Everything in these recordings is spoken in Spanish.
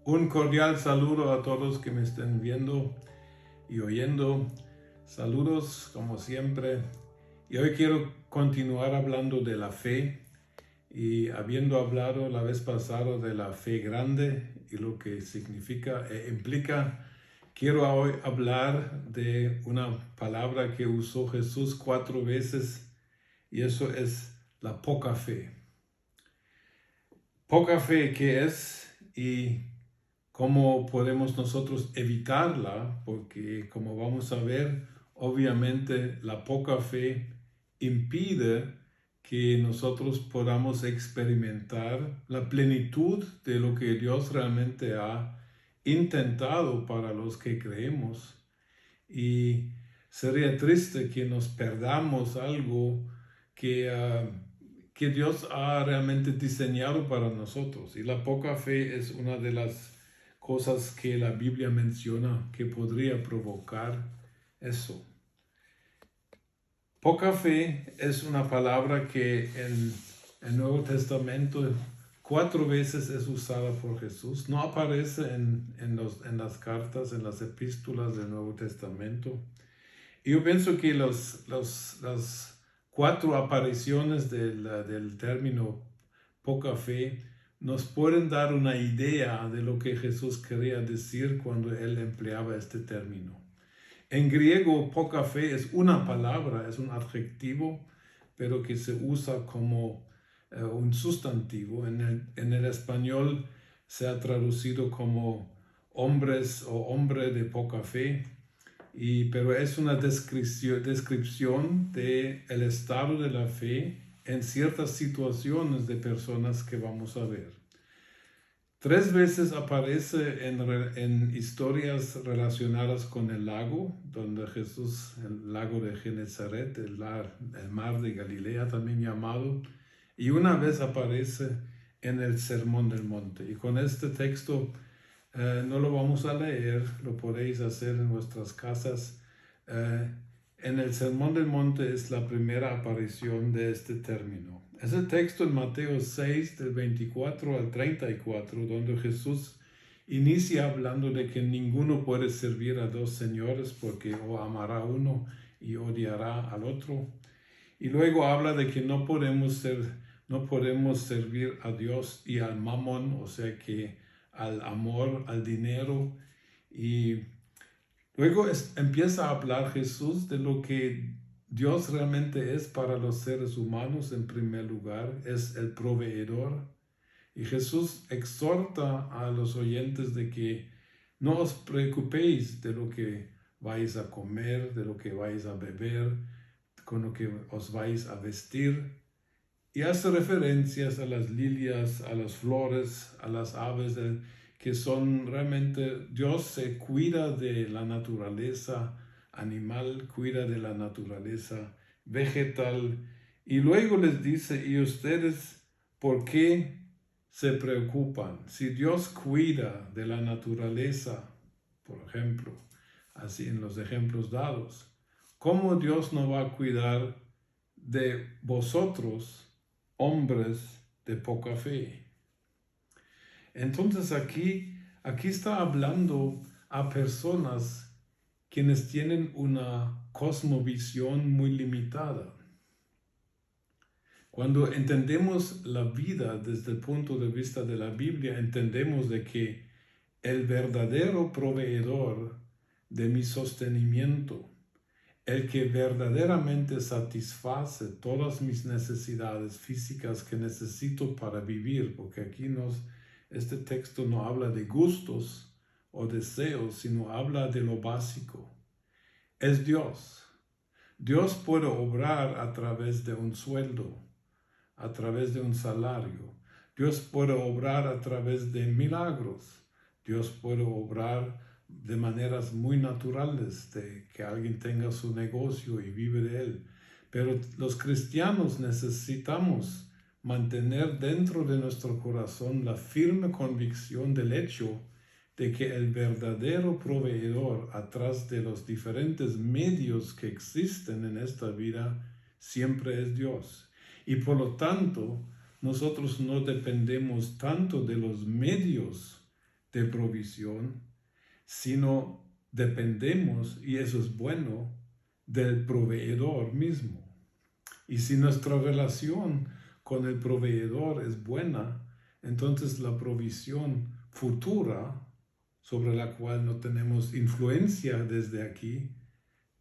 Un cordial saludo a todos que me estén viendo y oyendo. Saludos como siempre. Y hoy quiero continuar hablando de la fe y habiendo hablado la vez pasada de la fe grande y lo que significa e implica, quiero hoy hablar de una palabra que usó Jesús 4 veces y eso es la poca fe. Poca fe, ¿qué es? Y ¿cómo podemos nosotros evitarla? Porque como vamos a ver, obviamente la poca fe impide que nosotros podamos experimentar la plenitud de lo que Dios realmente ha intentado para los que creemos. Y sería triste que nos perdamos algo que Dios ha realmente diseñado para nosotros. Y la poca fe es una de las cosas que la Biblia menciona que podría provocar eso. Poca fe es una palabra que en el Nuevo Testamento 4 veces es usada por Jesús. No aparece en las cartas, en las epístolas del Nuevo Testamento. Y yo pienso que las 4 apariciones del término poca fe nos pueden dar una idea de lo que Jesús quería decir cuando él empleaba este término. En griego, poca fe es una palabra, es un adjetivo, pero que se usa como un sustantivo. En el español se ha traducido como hombres o hombre de poca fe. Pero es una descripción del estado de la fe en ciertas situaciones de personas que vamos a ver. 3 veces aparece en historias relacionadas con el lago, donde Jesús, el lago de Genezaret, el mar de Galilea también llamado, y una vez aparece en el Sermón del Monte. Y con este texto no lo vamos a leer, lo podéis hacer en vuestras casas. En el Sermón del Monte es la primera aparición de este término. Es el texto en Mateo 6, del 24 al 34, donde Jesús inicia hablando de que ninguno puede servir a 2 señores porque o amará a uno y odiará al otro. Y luego habla de que no podemos servir a Dios y al mamón, o sea que al amor, al dinero. Y luego empieza a hablar Jesús de lo que Dios realmente es para los seres humanos. En primer lugar, es el proveedor. Y Jesús exhorta a los oyentes de que no os preocupéis de lo que vais a comer, de lo que vais a beber, con lo que os vais a vestir. Y hace referencias a las lilias, a las flores, a las aves, que son realmente, Dios se cuida de la naturaleza animal, cuida de la naturaleza vegetal. Y luego les dice, ¿y ustedes por qué se preocupan? Si Dios cuida de la naturaleza, por ejemplo, así en los ejemplos dados, ¿cómo Dios no va a cuidar de vosotros, hombres de poca fe? Entonces aquí está hablando a personas quienes tienen una cosmovisión muy limitada. Cuando entendemos la vida desde el punto de vista de la Biblia, entendemos de que el verdadero proveedor de mi sostenimiento, el que verdaderamente satisface todas mis necesidades físicas que necesito para vivir, porque este texto no habla de gustos o deseos, sino habla de lo básico. Es Dios. Dios puede obrar a través de un sueldo, a través de un salario. Dios puede obrar a través de milagros. Dios puede obrar de maneras muy naturales, de que alguien tenga su negocio y vive de él. Pero los cristianos necesitamos mantener dentro de nuestro corazón la firme convicción del hecho de que el verdadero proveedor atrás de los diferentes medios que existen en esta vida siempre es Dios. Y por lo tanto, nosotros no dependemos tanto de los medios de provisión, sino dependemos, y eso es bueno, del proveedor mismo. Y si nuestra relación con el proveedor es buena, entonces la provisión futura, sobre la cual no tenemos influencia desde aquí,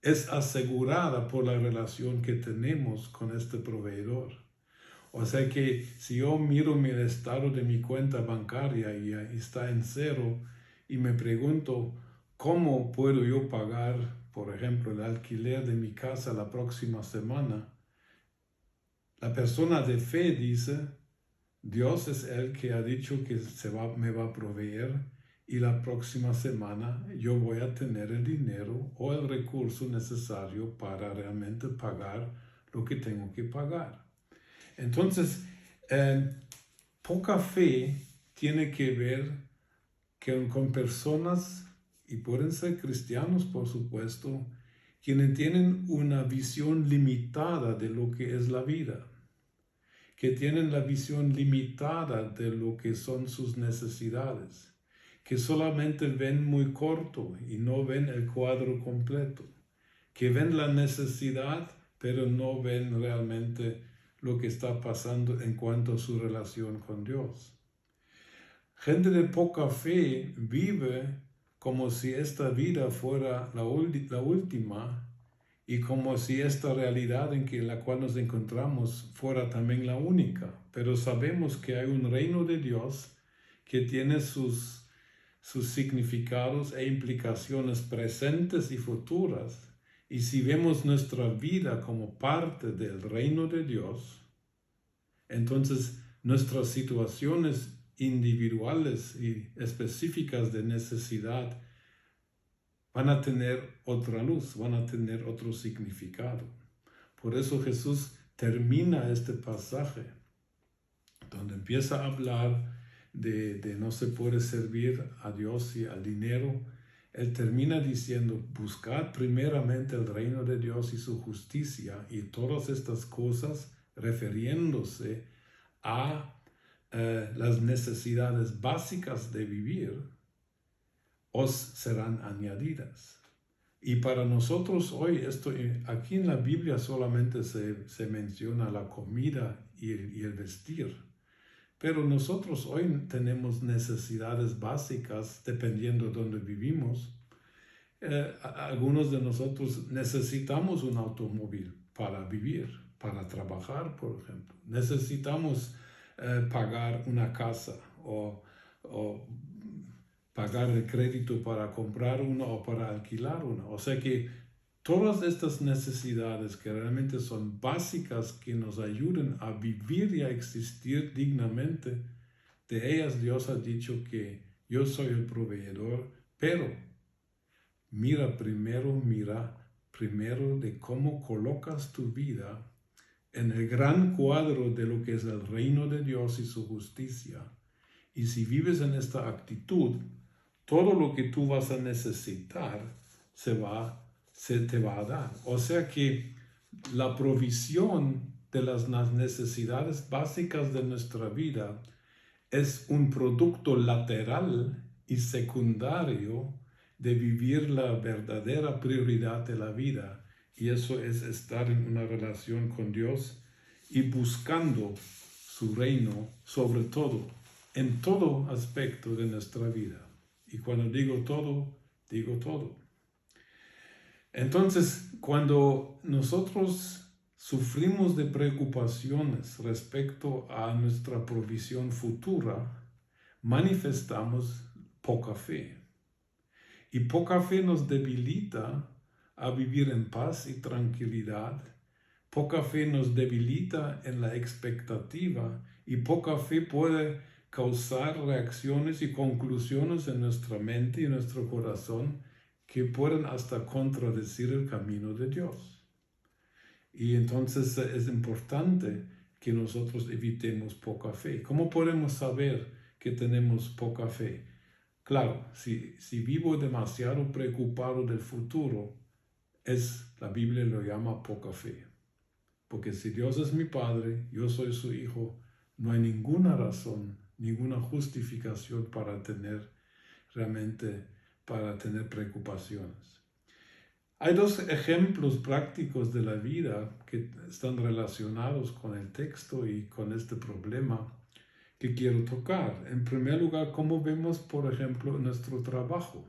es asegurada por la relación que tenemos con este proveedor. O sea que si yo miro el estado de mi cuenta bancaria y está en cero y me pregunto cómo puedo yo pagar, por ejemplo, el alquiler de mi casa la próxima semana, la persona de fe dice, Dios es el que ha dicho que me va a proveer y la próxima semana yo voy a tener el dinero o el recurso necesario para realmente pagar lo que tengo que pagar. Entonces, poca fe tiene que ver con personas, y pueden ser cristianos por supuesto, quienes tienen una visión limitada de lo que es la vida, que tienen la visión limitada de lo que son sus necesidades, que solamente ven muy corto y no ven el cuadro completo, que ven la necesidad pero no ven realmente lo que está pasando en cuanto a su relación con Dios. Gente de poca fe vive como si esta vida fuera la última y como si esta realidad en la cual nos encontramos fuera también la única. Pero sabemos que hay un reino de Dios que tiene sus significados e implicaciones presentes y futuras. Y si vemos nuestra vida como parte del reino de Dios, entonces nuestras situaciones individuales y específicas de necesidad van a tener otra luz, van a tener otro significado. Por eso Jesús termina este pasaje donde empieza a hablar de no se puede servir a Dios y al dinero. Él termina diciendo, buscad primeramente el reino de Dios y su justicia, y todas estas cosas, refiriéndose a las necesidades básicas de vivir, os serán añadidas. Y para nosotros hoy, aquí en la Biblia solamente se menciona la comida y el vestir. Pero nosotros hoy tenemos necesidades básicas dependiendo de dónde vivimos. Algunos de nosotros necesitamos un automóvil para vivir, para trabajar, por ejemplo. Necesitamos pagar una casa o pagar el crédito para comprar una o para alquilar una. O sea que todas estas necesidades que realmente son básicas, que nos ayuden a vivir y a existir dignamente, de ellas Dios ha dicho que yo soy el proveedor, pero mira primero de cómo colocas tu vida en el gran cuadro de lo que es el reino de Dios y su justicia. Y si vives en esta actitud, todo lo que tú vas a necesitar se te va a dar. O sea que la provisión de las necesidades básicas de nuestra vida es un producto lateral y secundario de vivir la verdadera prioridad de la vida, y eso es estar en una relación con Dios y buscando su reino sobre todo, en todo aspecto de nuestra vida. Y cuando digo todo, digo todo. Entonces, cuando nosotros sufrimos de preocupaciones respecto a nuestra provisión futura, manifestamos poca fe. Y poca fe nos debilita a vivir en paz y tranquilidad. Poca fe nos debilita en la expectativa, y poca fe puede causar reacciones y conclusiones en nuestra mente y en nuestro corazón que pueden hasta contradecir el camino de Dios. Y entonces es importante que nosotros evitemos poca fe. ¿Cómo podemos saber que tenemos poca fe? Claro, si vivo demasiado preocupado del futuro, la Biblia lo llama poca fe. Porque si Dios es mi Padre, yo soy su Hijo, no hay ninguna razón, ninguna justificación para tener realmente para tener preocupaciones. Hay dos ejemplos prácticos de la vida que están relacionados con el texto y con este problema que quiero tocar. En primer lugar, cómo vemos, por ejemplo, nuestro trabajo.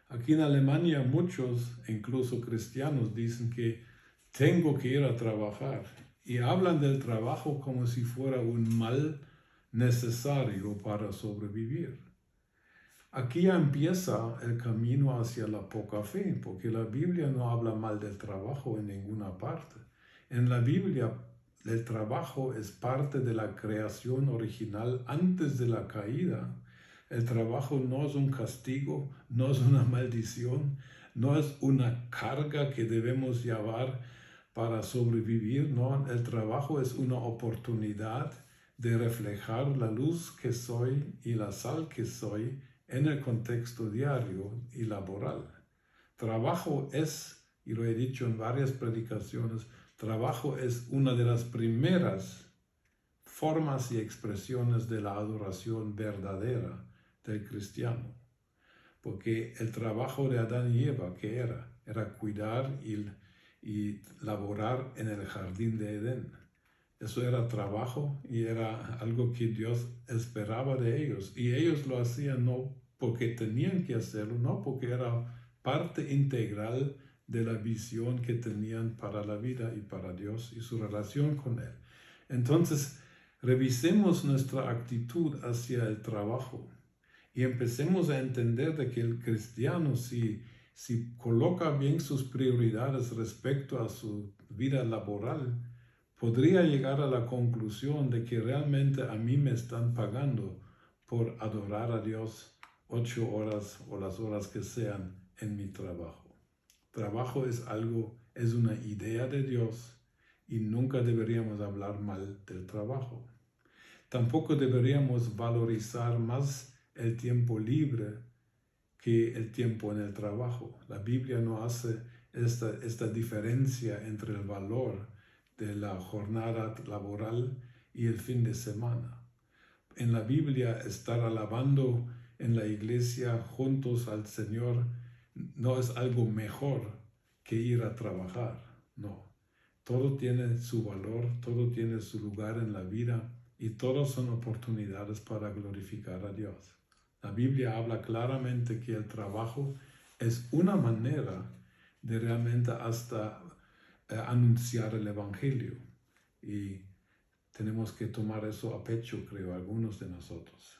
Aquí en Alemania muchos, incluso cristianos, dicen que tengo que ir a trabajar y hablan del trabajo como si fuera un mal necesario para sobrevivir. Aquí ya empieza el camino hacia la poca fe, porque la Biblia no habla mal del trabajo en ninguna parte. En la Biblia, el trabajo es parte de la creación original antes de la caída. El trabajo no es un castigo, no es una maldición, no es una carga que debemos llevar para sobrevivir. No, el trabajo es una oportunidad de reflejar la luz que soy y la sal que soy en el contexto diario y laboral. Trabajo es, y lo he dicho en varias predicaciones, trabajo es una de las primeras formas y expresiones de la adoración verdadera del cristiano. Porque el trabajo de Adán y Eva, ¿qué era? Era cuidar y laborar en el jardín de Edén. Eso era trabajo y era algo que Dios esperaba de ellos. Y ellos lo hacían no porque tenían que hacerlo, no porque era parte integral de la visión que tenían para la vida y para Dios y su relación con Él. Entonces, revisemos nuestra actitud hacia el trabajo y empecemos a entender de que el cristiano, si coloca bien sus prioridades respecto a su vida laboral, podría llegar a la conclusión de que realmente a mí me están pagando por adorar a Dios 8 horas o las horas que sean en mi trabajo. Trabajo es algo, es una idea de Dios y nunca deberíamos hablar mal del trabajo. Tampoco deberíamos valorizar más el tiempo libre que el tiempo en el trabajo. La Biblia no hace esta diferencia entre el valor de la jornada laboral y el fin de semana. En la Biblia, estar alabando en la iglesia juntos al Señor no es algo mejor que ir a trabajar, no. Todo tiene su valor, todo tiene su lugar en la vida y todas son oportunidades para glorificar a Dios. La Biblia habla claramente que el trabajo es una manera de realmente hasta anunciar el Evangelio. Y tenemos que tomar eso a pecho, creo, algunos de nosotros.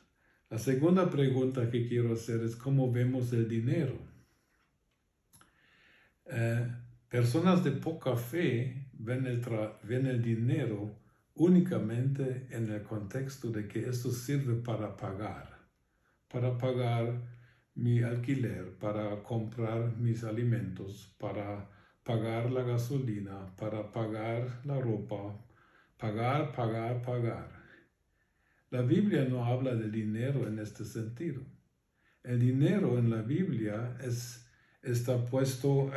La segunda pregunta que quiero hacer es cómo vemos el dinero. Personas de poca fe ven el dinero únicamente en el contexto de que esto sirve para pagar mi alquiler, para comprar mis alimentos, para pagar la gasolina, para pagar la ropa, pagar. La Biblia no habla de dinero en este sentido. El dinero en la Biblia está puesto,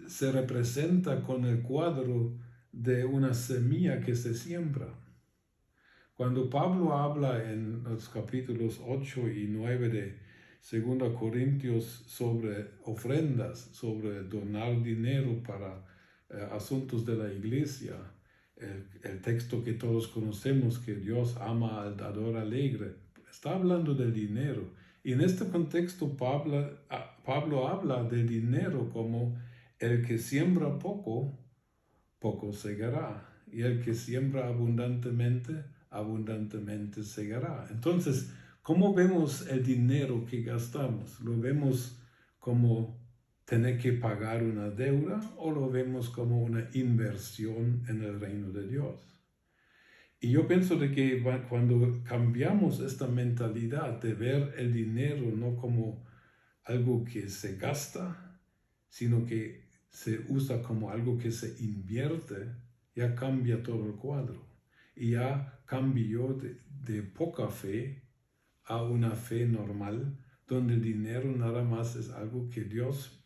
se representa con el cuadro de una semilla que se siembra. Cuando Pablo habla en los capítulos 8 y 9 de 2 Corintios sobre ofrendas, sobre donar dinero para asuntos de la iglesia, el texto que todos conocemos, que Dios ama al dador alegre, está hablando del dinero. Y en este contexto Pablo habla del dinero como el que siembra poco, poco segará. Y el que siembra abundantemente segará. Entonces, ¿cómo vemos el dinero que gastamos? ¿Lo vemos como tener que pagar una deuda o lo vemos como una inversión en el reino de Dios? Y yo pienso de que cuando cambiamos esta mentalidad de ver el dinero no como algo que se gasta, sino que se usa como algo que se invierte, ya cambia todo el cuadro. Y ya cambió de poca fe a una fe normal, donde el dinero nada más es algo que Dios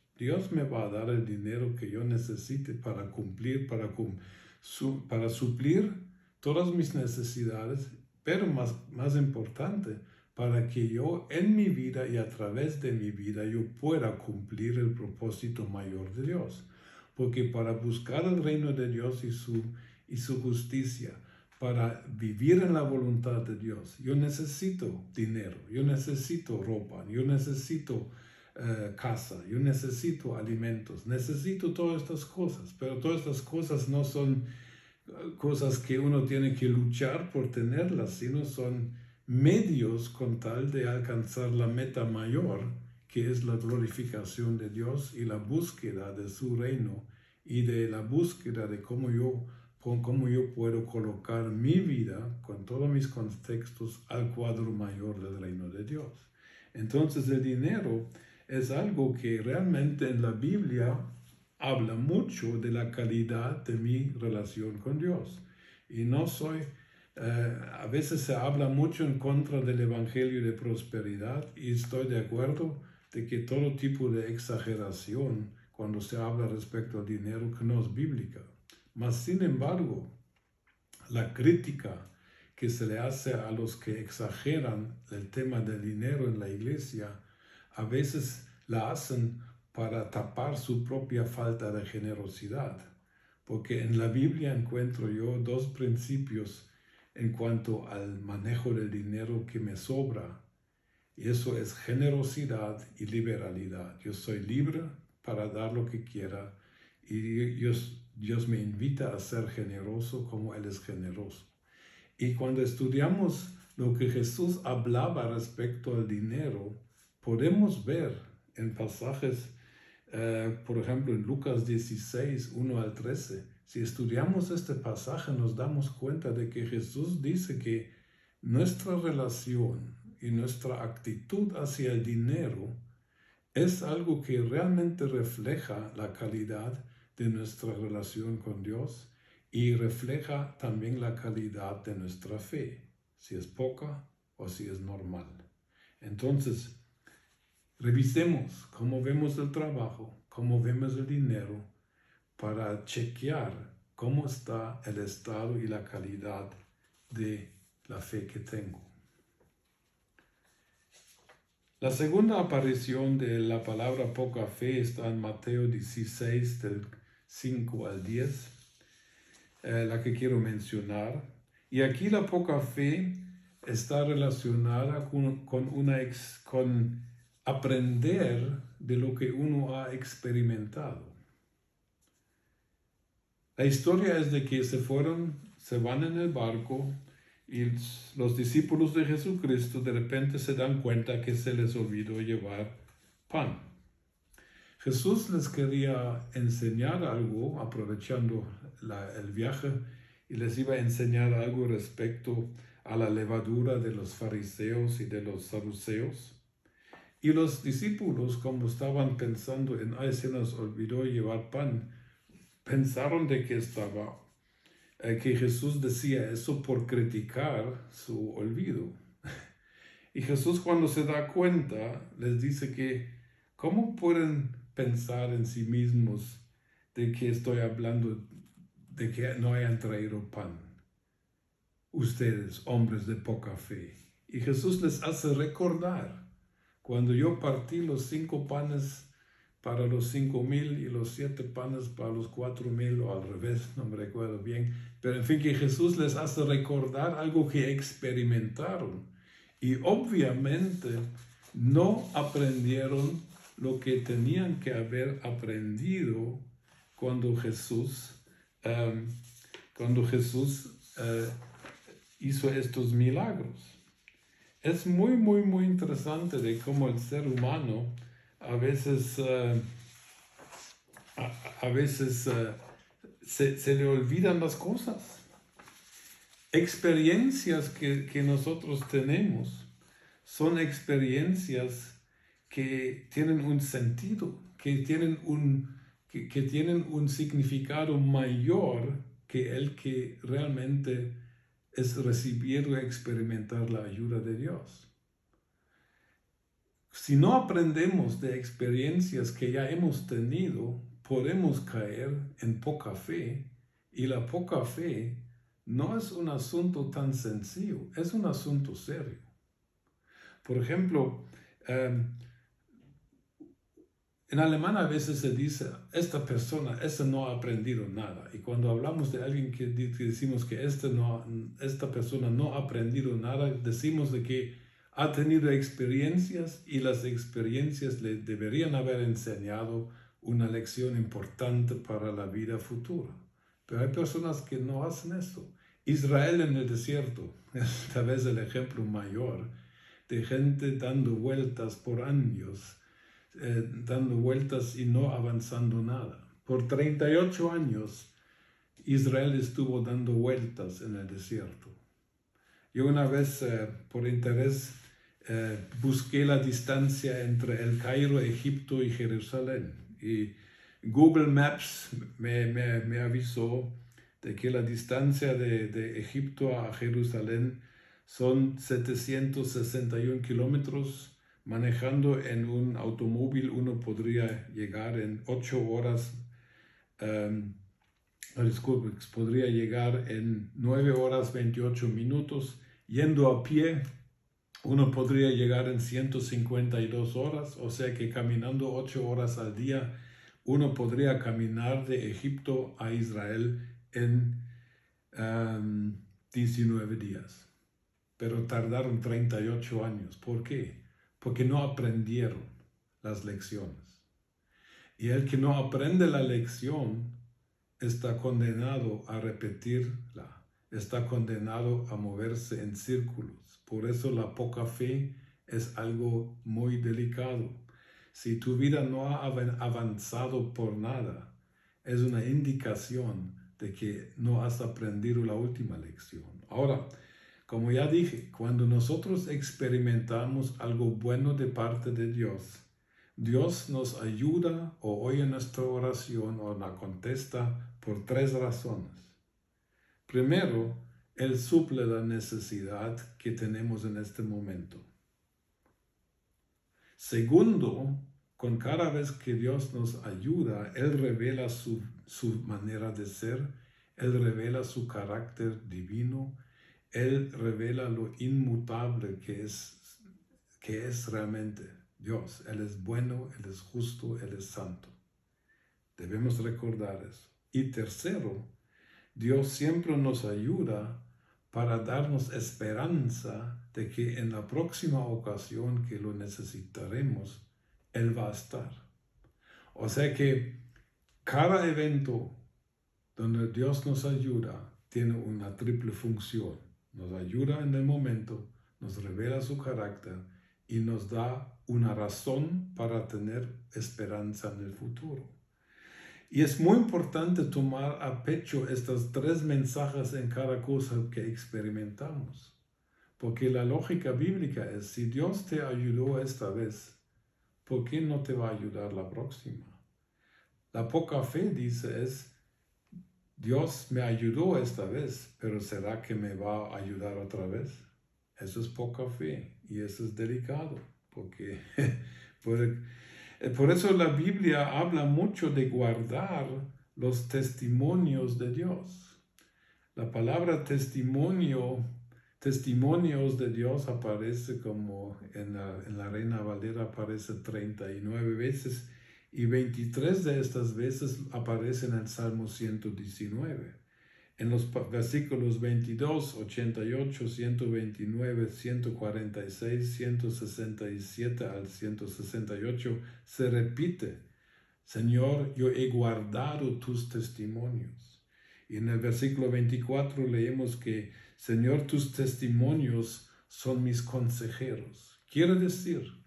me va a dar el dinero que yo necesite para cumplir, para suplir todas mis necesidades, pero más importante, para que yo en mi vida y a través de mi vida yo pueda cumplir el propósito mayor de Dios. Porque para buscar el reino de Dios y su justicia, para vivir en la voluntad de Dios, yo necesito dinero, yo necesito ropa, yo necesito casa, yo necesito alimentos, necesito todas estas cosas, pero todas estas cosas no son cosas que uno tiene que luchar por tenerlas, sino son medios con tal de alcanzar la meta mayor, que es la glorificación de Dios y la búsqueda de su reino y de la búsqueda de cómo yo puedo colocar mi vida con todos mis contextos al cuadro mayor del reino de Dios. Entonces el dinero es algo que realmente en la Biblia habla mucho de la calidad de mi relación con Dios. Y no soy, a veces se habla mucho en contra del evangelio de prosperidad y estoy de acuerdo de que todo tipo de exageración cuando se habla respecto al dinero que no es bíblica. Mas sin embargo, la crítica que se le hace a los que exageran el tema del dinero en la iglesia, a veces la hacen para tapar su propia falta de generosidad. Porque en la Biblia encuentro yo dos principios en cuanto al manejo del dinero que me sobra. Y eso es generosidad y liberalidad. Yo soy libre para dar lo que quiera y Dios me invita a ser generoso como Él es generoso. Y cuando estudiamos lo que Jesús hablaba respecto al dinero, podemos ver en pasajes, por ejemplo, en Lucas 16, 1 al 13, si estudiamos este pasaje nos damos cuenta de que Jesús dice que nuestra relación y nuestra actitud hacia el dinero es algo que realmente refleja la calidad de nuestra relación con Dios y refleja también la calidad de nuestra fe, si es poca o si es normal. Entonces, revisemos cómo vemos el trabajo, cómo vemos el dinero, para chequear cómo está el estado y la calidad de la fe que tengo. La segunda aparición de la palabra poca fe está en Mateo 16, del 5 al 10, la que quiero mencionar. Y aquí la poca fe está relacionada con aprender de lo que uno ha experimentado. La historia es de que se van en el barco y los discípulos de Jesucristo de repente se dan cuenta que se les olvidó llevar pan. Jesús les quería enseñar algo, aprovechando el viaje, y les iba a enseñar algo respecto a la levadura de los fariseos y de los saduceos. Y los discípulos, como estaban pensando en, se nos olvidó llevar pan, pensaron de que que Jesús decía eso por criticar su olvido. Y Jesús, cuando se da cuenta, les dice que ¿cómo pueden pensar en sí mismos de que estoy hablando de que no hayan traído pan? Ustedes, hombres de poca fe. Y Jesús les hace recordar, cuando yo partí los 5 panes para los 5,000 y los 7 panes para los 4,000, o al revés, no me recuerdo bien, pero en fin, que Jesús les hace recordar algo que experimentaron y obviamente no aprendieron lo que tenían que haber aprendido cuando Jesús hizo estos milagros. Es muy, muy, muy interesante de cómo el ser humano a veces se le olvidan las cosas. Experiencias que nosotros tenemos son experiencias que tienen un sentido, que tienen un significado mayor que el que realmente es recibir o experimentar la ayuda de Dios. Si no aprendemos de experiencias que ya hemos tenido, podemos caer en poca fe, y la poca fe no es un asunto tan sencillo, es un asunto serio. Por ejemplo, en alemán a veces se dice, esta persona, no ha aprendido nada. Y cuando hablamos de alguien que decimos que esta persona no ha aprendido nada, decimos de que ha tenido experiencias y las experiencias le deberían haber enseñado una lección importante para la vida futura. Pero hay personas que no hacen eso. Israel en el desierto es tal vez el ejemplo mayor de gente dando vueltas por años, dando vueltas y no avanzando nada. Por 38 años Israel estuvo dando vueltas en el desierto. Yo una vez, por interés, busqué la distancia entre el Cairo, Egipto y Jerusalén. Y Google Maps me avisó de que la distancia de Egipto a Jerusalén son 761 kilómetros. Manejando en un automóvil uno podría llegar en 8 horas, podría llegar en 9 horas 28 minutos. Yendo a pie, uno podría llegar en 152 horas, o sea que caminando 8 horas al día, uno podría caminar de Egipto a Israel en 19 días. Pero tardaron 38 años. ¿Por qué? Porque no aprendieron las lecciones. Y el que no aprende la lección está condenado a repetirla, está condenado a moverse en círculos. Por eso la poca fe es algo muy delicado. Si tu vida no ha avanzado por nada, es una indicación de que no has aprendido la última lección. Ahora, como ya dije, cuando nosotros experimentamos algo bueno de parte de Dios, Dios nos ayuda o oye nuestra oración o la contesta por 3 razones. Primero, Él suple la necesidad que tenemos en este momento. Segundo, con cada vez que Dios nos ayuda, Él revela su manera de ser, Él revela su carácter divino, Él revela lo inmutable que es realmente Dios. Él es bueno, Él es justo, Él es santo. Debemos recordar eso. Y tercero, Dios siempre nos ayuda para darnos esperanza de que en la próxima ocasión que lo necesitaremos, Él va a estar. O sea que cada evento donde Dios nos ayuda tiene una triple función. Nos ayuda en el momento, nos revela su carácter y nos da una razón para tener esperanza en el futuro. Y es muy importante tomar a pecho estos 3 mensajes en cada cosa que experimentamos. Porque la lógica bíblica es, si Dios te ayudó esta vez, ¿por qué no te va a ayudar la próxima? La poca fe, dice, es, Dios me ayudó esta vez, pero ¿será que me va a ayudar otra vez? Eso es poca fe y eso es delicado, porque por eso la Biblia habla mucho de guardar los testimonios de Dios. La palabra testimonios de Dios aparece como en la Reina Valera aparece 39 veces. Y 23 de estas veces aparecen en el Salmo 119. En los versículos 22, 88, 129, 146, 167 al 168 se repite, Señor, yo he guardado tus testimonios. Y en el versículo 24 leemos que, Señor, tus testimonios son mis consejeros. Quiere decir,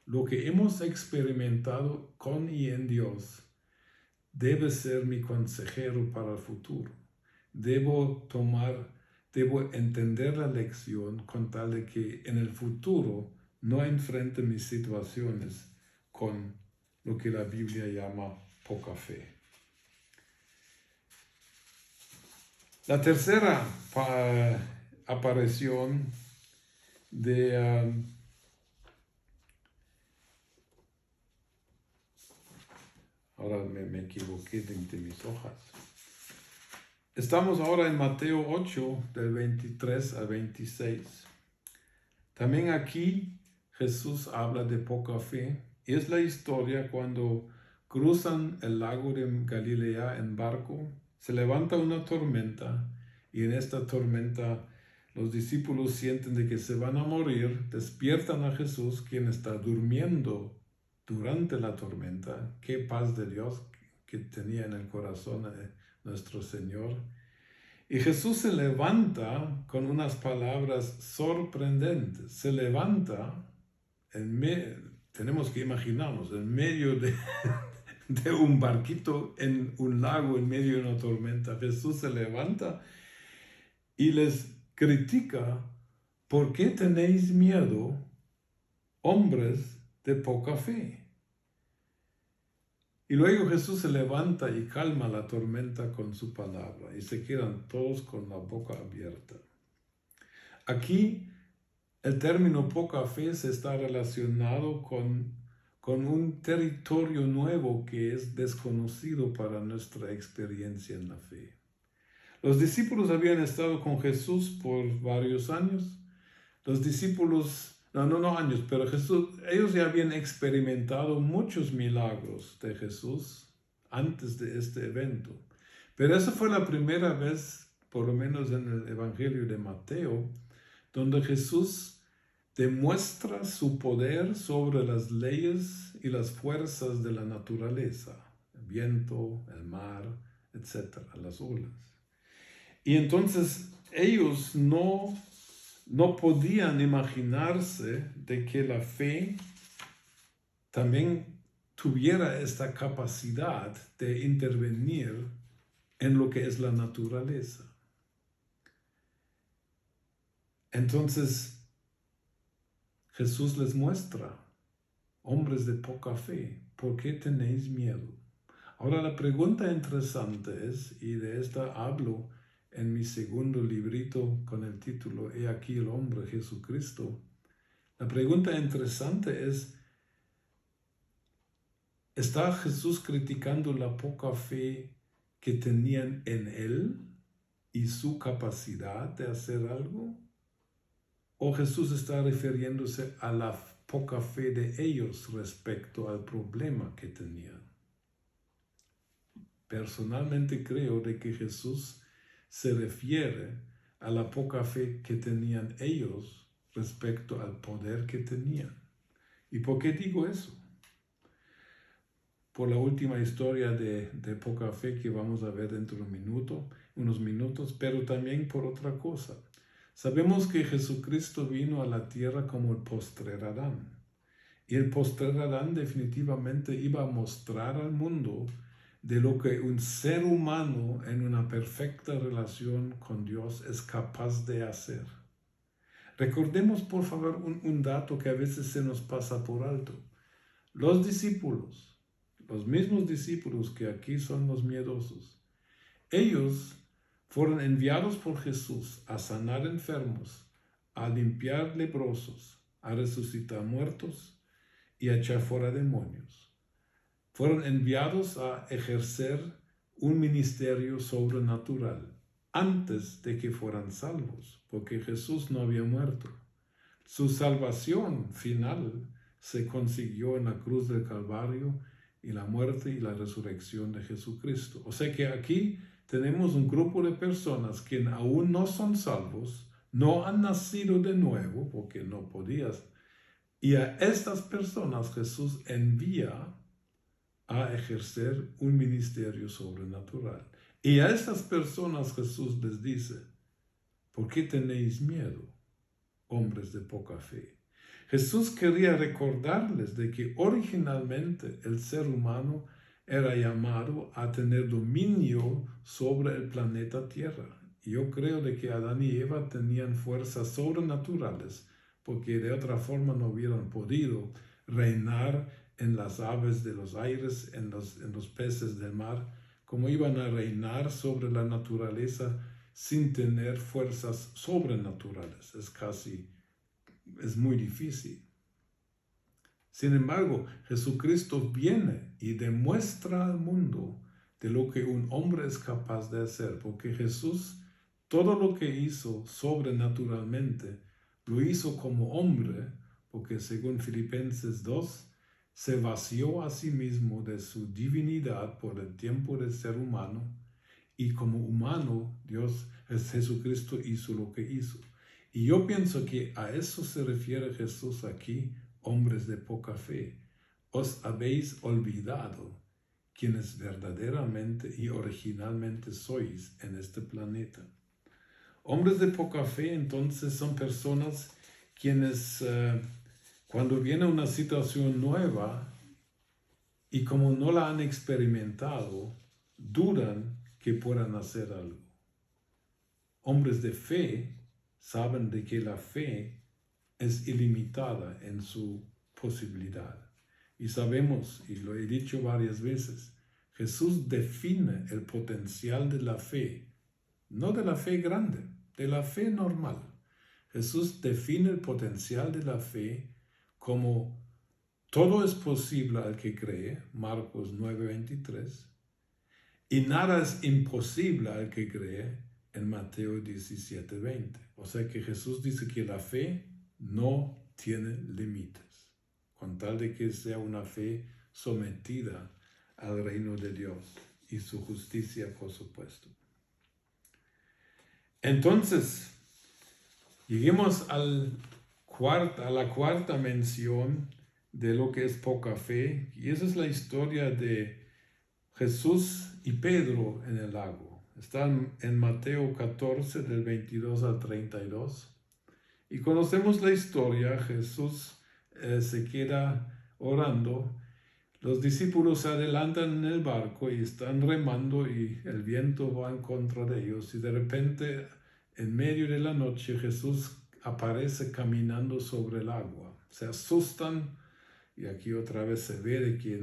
lo que hemos experimentado con y en Dios debe ser mi consejero para el futuro. Debo entender la lección con tal de que en el futuro no enfrente mis situaciones con lo que la Biblia llama poca fe. La tercera aparición de ahora me equivoqué de mis hojas. Estamos ahora en Mateo 8, del 23 al 26. También aquí Jesús habla de poca fe. Es la historia cuando cruzan el lago de Galilea en barco, se levanta una tormenta y en esta tormenta los discípulos sienten de que se van a morir, despiertan a Jesús, quien está durmiendo durante la tormenta. Qué paz de Dios que tenía en el corazón nuestro Señor. Y Jesús se levanta con unas palabras sorprendentes. Se levanta, tenemos que imaginarnos, en medio de un barquito en un lago, en medio de una tormenta. Jesús se levanta y les critica: ¿por qué tenéis miedo, hombres de poca fe? Y luego Jesús se levanta y calma la tormenta con su palabra y se quedan todos con la boca abierta. Aquí el término poca fe se está relacionado con un territorio nuevo que es desconocido para nuestra experiencia en la fe. Los discípulos habían estado con Jesús por varios años. Los discípulos, no años, pero ellos ya habían experimentado muchos milagros de Jesús antes de este evento. Pero esa fue la primera vez, por lo menos en el Evangelio de Mateo, donde Jesús demuestra su poder sobre las leyes y las fuerzas de la naturaleza, el viento, el mar, etc., las olas. Y entonces ellos no podían imaginarse de que la fe también tuviera esta capacidad de intervenir en lo que es la naturaleza. Entonces Jesús les muestra: hombres de poca fe, ¿por qué tenéis miedo? Ahora la pregunta interesante es, y de esta hablo en mi segundo librito con el título He aquí el hombre Jesucristo. La pregunta interesante es: ¿está Jesús criticando la poca fe que tenían en Él y su capacidad de hacer algo? ¿O Jesús está refiriéndose a la poca fe de ellos respecto al problema que tenían? Personalmente creo de que Jesús se refiere a la poca fe que tenían ellos respecto al poder que tenían. ¿Y por qué digo eso? Por la última historia de poca fe que vamos a ver dentro de unos minutos, pero también por otra cosa. Sabemos que Jesucristo vino a la tierra como el postrer Adán. Y el postrer Adán definitivamente iba a mostrar al mundo de lo que un ser humano en una perfecta relación con Dios es capaz de hacer. Recordemos por favor un dato que a veces se nos pasa por alto. Los discípulos, los mismos discípulos que aquí son los miedosos, ellos fueron enviados por Jesús a sanar enfermos, a limpiar leprosos, a resucitar muertos y a echar fuera demonios. Fueron enviados a ejercer un ministerio sobrenatural antes de que fueran salvos, porque Jesús no había muerto. Su salvación final se consiguió en la cruz del Calvario y la muerte y la resurrección de Jesucristo. O sea que aquí tenemos un grupo de personas que aún no son salvos, no han nacido de nuevo, porque no podías. Y a estas personas Jesús envía a ejercer un ministerio sobrenatural. Y a estas personas Jesús les dice: ¿por qué tenéis miedo, hombres de poca fe? Jesús quería recordarles de que originalmente el ser humano era llamado a tener dominio sobre el planeta Tierra. Y yo creo de que Adán y Eva tenían fuerzas sobrenaturales, porque de otra forma no hubieran podido reinar en las aves de los aires, en los peces del mar, como iban a reinar sobre la naturaleza sin tener fuerzas sobrenaturales. Es muy difícil. Sin embargo, Jesucristo viene y demuestra al mundo de lo que un hombre es capaz de hacer, porque Jesús, todo lo que hizo sobrenaturalmente, lo hizo como hombre, porque según Filipenses 2, se vació a sí mismo de su divinidad por el tiempo de ser humano, y como humano, Jesucristo hizo lo que hizo. Y yo pienso que a eso se refiere Jesús aquí, hombres de poca fe. Os habéis olvidado quienes verdaderamente y originalmente sois en este planeta. Hombres de poca fe entonces son personas quienes cuando viene una situación nueva y como no la han experimentado, dudan que puedan hacer algo. Hombres de fe saben de que la fe es ilimitada en su posibilidad. Y sabemos, y lo he dicho varias veces, Jesús define el potencial de la fe, no de la fe grande, de la fe normal. Jesús define el potencial de la fe como todo es posible al que cree, Marcos 9:23, y nada es imposible al que cree, en Mateo 17:20. O sea que Jesús dice que la fe no tiene límites, con tal de que sea una fe sometida al reino de Dios y su justicia, por supuesto. Entonces, lleguemos a la cuarta mención de lo que es poca fe, y esa es la historia de Jesús y Pedro en el lago. Está en Mateo 14, del 22 al 32. Y conocemos la historia. Jesús se queda orando. Los discípulos se adelantan en el barco y están remando y el viento va en contra de ellos. Y de repente, en medio de la noche, Jesús aparece caminando sobre el agua. Se asustan y aquí otra vez se ve de que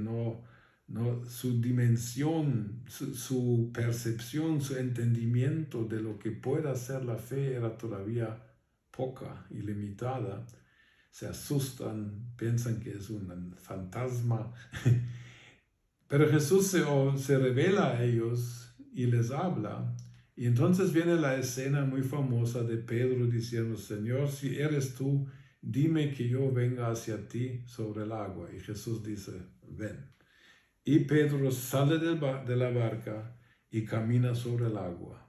su dimensión, su percepción, su entendimiento de lo que puede hacer la fe era todavía poca y limitada. Se asustan, piensan que es un fantasma. Pero Jesús se revela a ellos y les habla. Y entonces viene la escena muy famosa de Pedro diciendo: Señor, si eres tú, dime que yo venga hacia ti sobre el agua. Y Jesús dice: ven. Y Pedro sale de la barca y camina sobre el agua.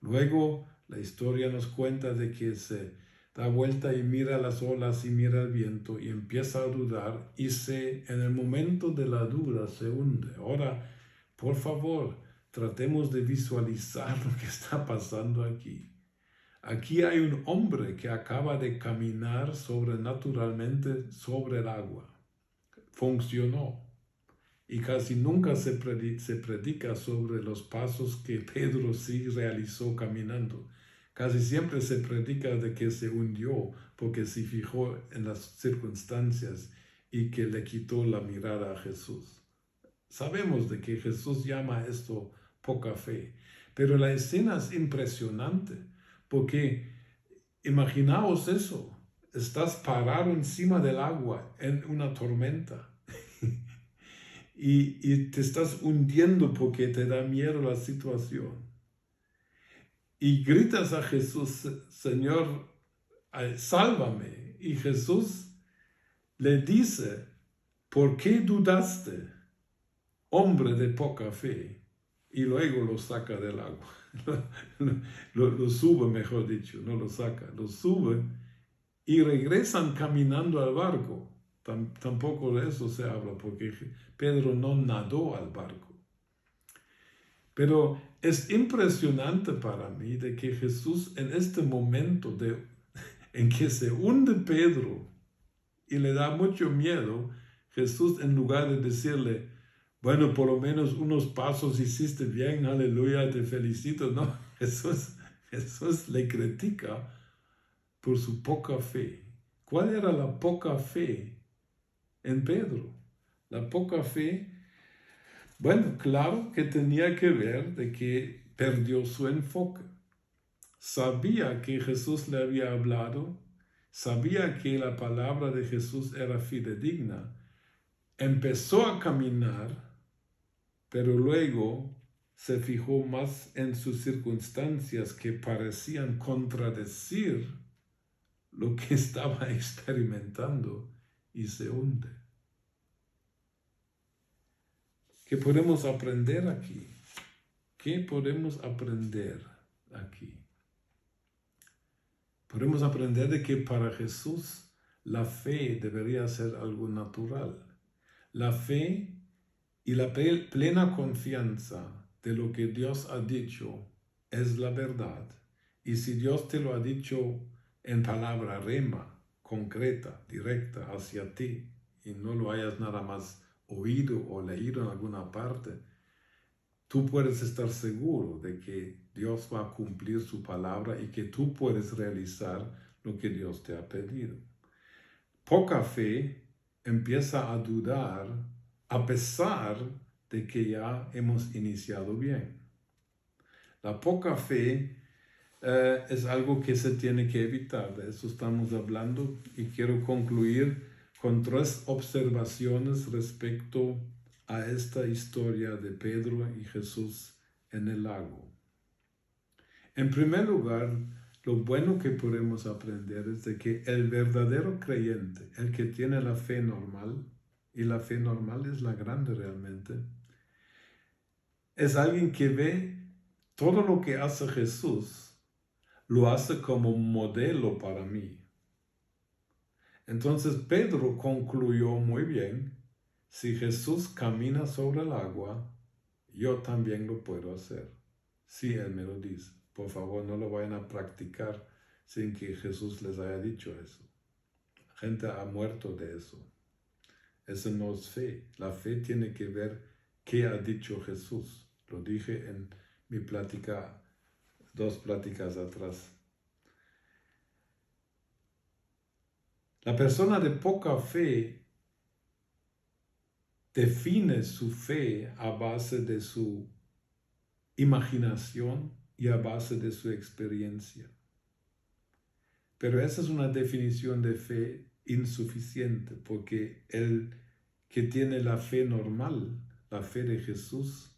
Luego la historia nos cuenta de que se da vuelta y mira las olas y mira el viento y empieza a dudar y en el momento de la duda se hunde. Ahora, por favor, tratemos de visualizar lo que está pasando aquí. Aquí hay un hombre que acaba de caminar sobrenaturalmente sobre el agua. Funcionó. Y casi nunca se predica sobre los pasos que Pedro sí realizó caminando. Casi siempre se predica de que se hundió porque se fijó en las circunstancias y que le quitó la mirada a Jesús. Sabemos de que Jesús llama esto poca fe, pero la escena es impresionante porque imaginaos eso, estás parado encima del agua en una tormenta. Y te estás hundiendo porque te da miedo la situación. Y gritas a Jesús: Señor, sálvame. Y Jesús le dice: ¿por qué dudaste, hombre de poca fe? Y luego lo saca del agua. Lo sube, mejor dicho, no lo saca, lo sube y regresan caminando al barco. Tampoco de eso se habla porque Pedro no nadó al barco. Pero es impresionante para mí de que Jesús en este momento en que se hunde Pedro y le da mucho miedo, Jesús, en lugar de decirle: bueno, por lo menos unos pasos hiciste bien, aleluya, te felicito, no, Jesús le critica por su poca fe. ¿Cuál era la poca fe en Pedro? La poca fe, bueno, claro que tenía que ver de que perdió su enfoque. Sabía que Jesús le había hablado, sabía que la palabra de Jesús era fidedigna, empezó a caminar, pero luego se fijó más en sus circunstancias que parecían contradecir lo que estaba experimentando y se hunde. ¿Qué podemos aprender aquí? ¿Qué podemos aprender aquí? Podemos aprender de que para Jesús la fe debería ser algo natural. La fe y la plena confianza de lo que Dios ha dicho es la verdad. Y si Dios te lo ha dicho en palabra rema, concreta, directa hacia ti, y no lo hayas nada más oído o leído en alguna parte, tú puedes estar seguro de que Dios va a cumplir su palabra y que tú puedes realizar lo que Dios te ha pedido. Poca fe empieza a dudar a pesar de que ya hemos iniciado bien. La poca fe es algo que se tiene que evitar. De eso estamos hablando y quiero concluir con 3 observaciones respecto a esta historia de Pedro y Jesús en el lago. En primer lugar, lo bueno que podemos aprender es de que el verdadero creyente, el que tiene la fe normal, y la fe normal es la grande realmente, es alguien que ve todo lo que hace Jesús, lo hace como modelo para mí. Entonces Pedro concluyó muy bien, si Jesús camina sobre el agua, yo también lo puedo hacer. Sí, él me lo dice. Por favor, no lo vayan a practicar sin que Jesús les haya dicho eso. La gente ha muerto de eso. Eso no es fe. La fe tiene que ver qué ha dicho Jesús. Lo dije en mi plática, 2 pláticas atrás. La persona de poca fe define su fe a base de su imaginación y a base de su experiencia. Pero esa es una definición de fe insuficiente, porque el que tiene la fe normal, la fe de Jesús,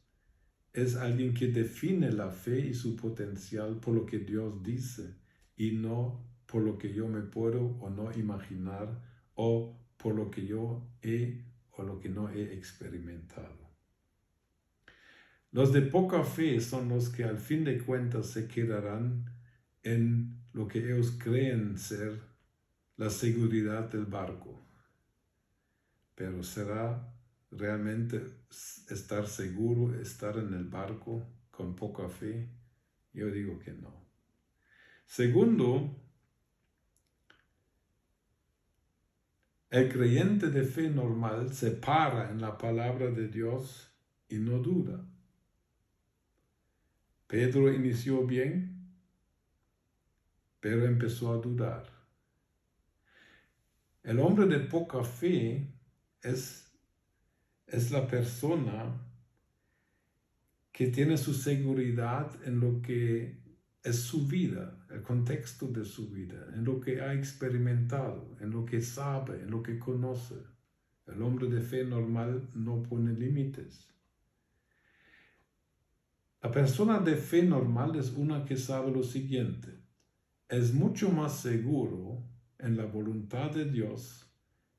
es alguien que define la fe y su potencial por lo que Dios dice y no por lo que yo me puedo o no imaginar o por lo que yo he o lo que no he experimentado. Los de poca fe son los que al fin de cuentas se quedarán en lo que ellos creen ser la seguridad del barco. Pero ¿será realmente estar seguro, estar en el barco con poca fe? Yo digo que no. Segundo, el creyente de fe normal se para en la palabra de Dios y no duda. Pedro inició bien, pero empezó a dudar. El hombre de poca fe es la persona que tiene su seguridad en lo que es su vida, el contexto de su vida, en lo que ha experimentado, en lo que sabe, en lo que conoce. El hombre de fe normal no pone límites. La persona de fe normal es una que sabe lo siguiente: es mucho más seguro en la voluntad de Dios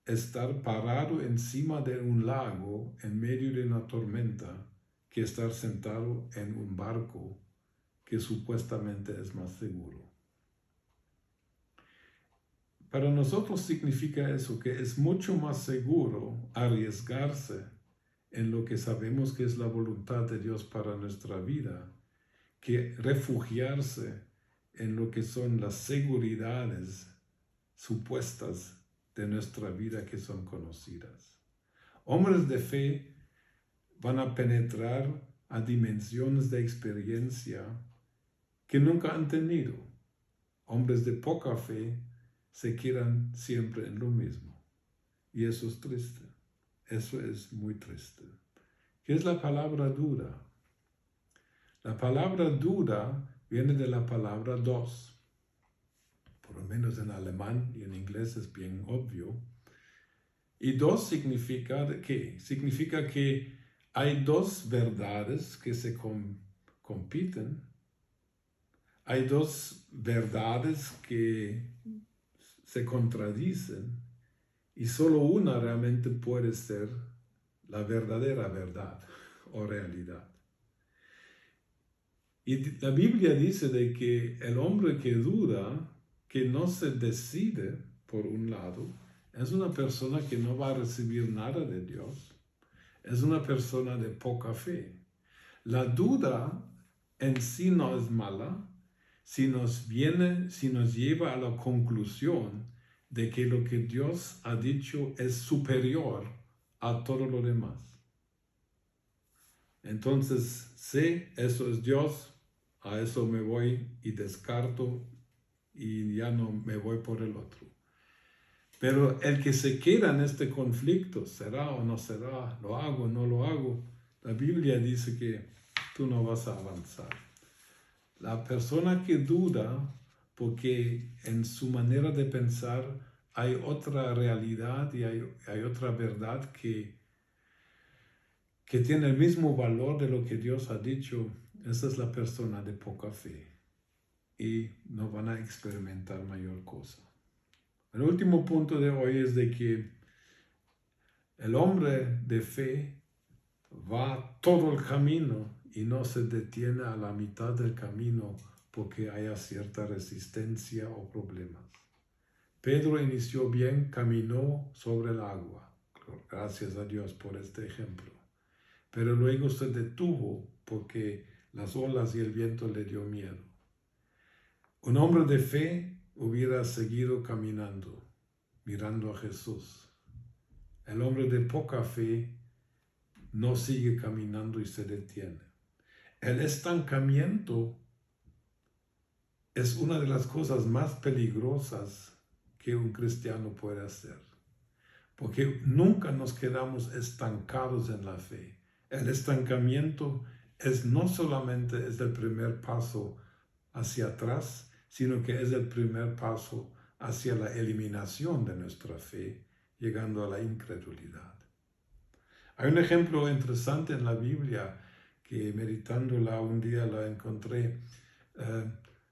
estar parado encima de un lago en medio de una tormenta que estar sentado en un barco que supuestamente es más seguro. Para nosotros significa eso, que es mucho más seguro arriesgarse en lo que sabemos que es la voluntad de Dios para nuestra vida, que refugiarse en lo que son las seguridades supuestas de nuestra vida que son conocidas. Hombres de fe van a penetrar a dimensiones de experiencia que nunca han tenido. Hombres de poca fe se quedan siempre en lo mismo. Y eso es triste. Eso es muy triste. ¿Qué es la palabra duda? La palabra duda viene de la palabra dos. Por lo menos en alemán y en inglés es bien obvio. Y dos significa ¿qué? Significa que hay 2 verdades que se compiten. Hay 2 verdades que se contradicen y solo una realmente puede ser la verdadera verdad o realidad. Y la Biblia dice de que el hombre que duda, que no se decide por un lado, es una persona que no va a recibir nada de Dios. Es una persona de poca fe. La duda en sí no es mala si nos lleva a la conclusión de que lo que Dios ha dicho es superior a todo lo demás. Entonces, sé, eso es Dios, a eso me voy y descarto y ya no me voy por el otro. Pero el que se queda en este conflicto, ¿será o no será? ¿Lo hago o no lo hago? La Biblia dice que tú no vas a avanzar. La persona que duda, porque en su manera de pensar hay otra realidad y hay otra verdad que tiene el mismo valor de lo que Dios ha dicho, esa es la persona de poca fe y no van a experimentar mayor cosa. El último punto de hoy es de que el hombre de fe va todo el camino y no se detiene a la mitad del camino porque haya cierta resistencia o problemas. Pedro inició bien, caminó sobre el agua. Gracias a Dios por este ejemplo. Pero luego se detuvo porque las olas y el viento le dio miedo. Un hombre de fe hubiera seguido caminando, mirando a Jesús. El hombre de poca fe no sigue caminando y se detiene. El estancamiento es una de las cosas más peligrosas que un cristiano puede hacer, porque nunca nos quedamos estancados en la fe. El estancamiento no solamente es el primer paso hacia atrás, sino que es el primer paso hacia la eliminación de nuestra fe, llegando a la incredulidad. Hay un ejemplo interesante en la Biblia que meditándola un día la encontré.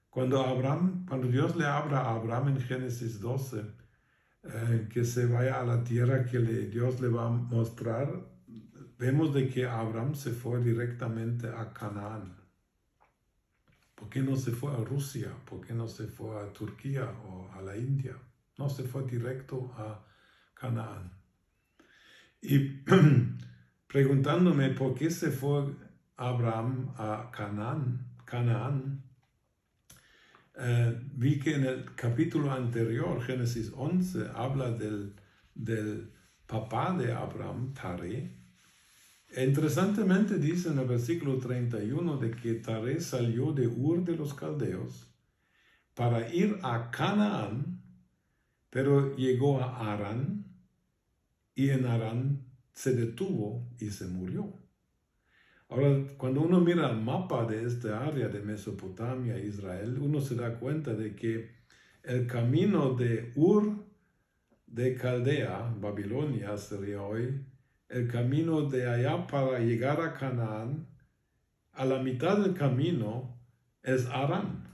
Cuando Dios le habla a Abraham en Génesis 12, que se vaya a la tierra que Dios le va a mostrar, vemos de que Abraham se fue directamente a Canaán. ¿Por qué no se fue a Rusia? ¿Por qué no se fue a Turquía o a la India? No, se fue directo a Canaán. Y preguntándome por qué se fue Abraham a Canaán, vi que en el capítulo anterior, Génesis 11, habla del papá de Abraham, Taré. Interesantemente dice en el versículo 31 de que Taré salió de Ur de los Caldeos para ir a Canaán, pero llegó a Harán y en Harán se detuvo y se murió. Ahora, cuando uno mira el mapa de esta área de Mesopotamia, Israel, uno se da cuenta de que el camino de Ur de Caldea, Babilonia sería hoy, el camino de allá para llegar a Canaán, a la mitad del camino es Harán.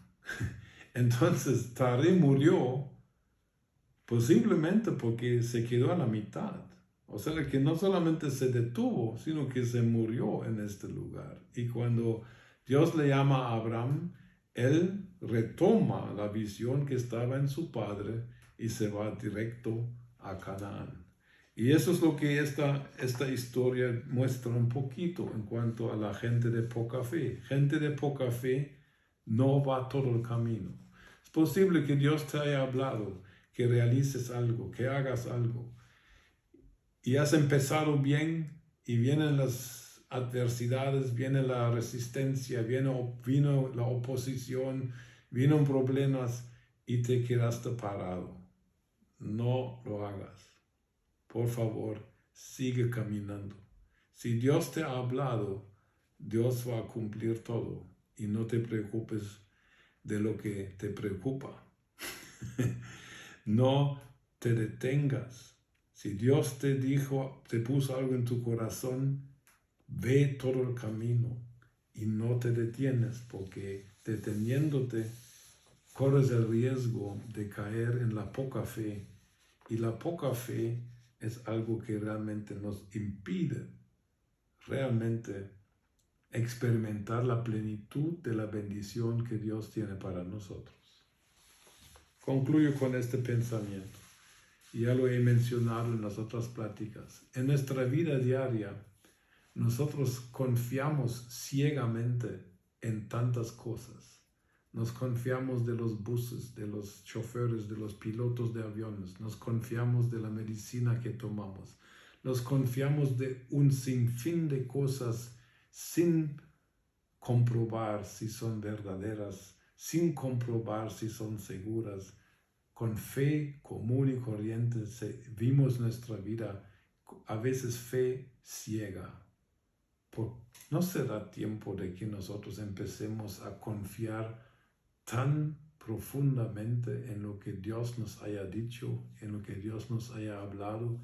Entonces, Taré murió posiblemente porque se quedó a la mitad. O sea, que no solamente se detuvo, sino que se murió en este lugar. Y cuando Dios le llama a Abraham, él retoma la visión que estaba en su padre y se va directo a Canaán. Y eso es lo que esta historia muestra un poquito en cuanto a la gente de poca fe. Gente de poca fe no va todo el camino. Es posible que Dios te haya hablado, que realices algo, que hagas algo. Y has empezado bien y vienen las adversidades, viene la resistencia, vino la oposición, vino problemas y te quedaste parado. No lo hagas. Por favor, sigue caminando. Si Dios te ha hablado, Dios va a cumplir todo y no te preocupes de lo que te preocupa. No te detengas. Si Dios te puso algo en tu corazón, ve todo el camino y no te detienes, porque deteniéndote corres el riesgo de caer en la poca fe. Y la poca fe es algo que realmente nos impide realmente experimentar la plenitud de la bendición que Dios tiene para nosotros. Concluyo con este pensamiento. Ya lo he mencionado en las otras pláticas. En nuestra vida diaria, nosotros confiamos ciegamente en tantas cosas. Nos confiamos de los buses, de los choferes, de los pilotos de aviones. Nos confiamos de la medicina que tomamos. Nos confiamos de un sinfín de cosas sin comprobar si son verdaderas, sin comprobar si son seguras. Con fe común y corriente vivimos nuestra vida, a veces fe ciega. ¿No será tiempo de que nosotros empecemos a confiar tan profundamente en lo que Dios nos haya dicho, en lo que Dios nos haya hablado,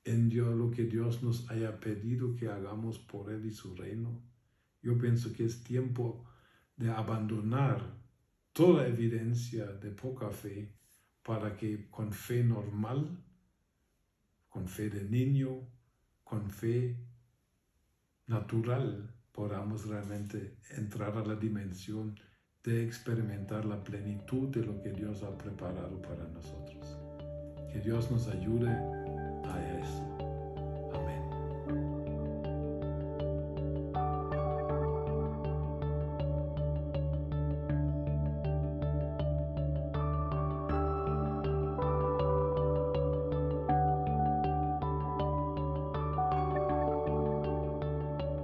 en lo que Dios nos haya pedido que hagamos por Él y su reino? Yo pienso que es tiempo de abandonar toda evidencia de poca fe para que con fe normal, con fe de niño, con fe natural, podamos realmente entrar a la dimensión de experimentar la plenitud de lo que Dios ha preparado para nosotros. Que Dios nos ayude a eso.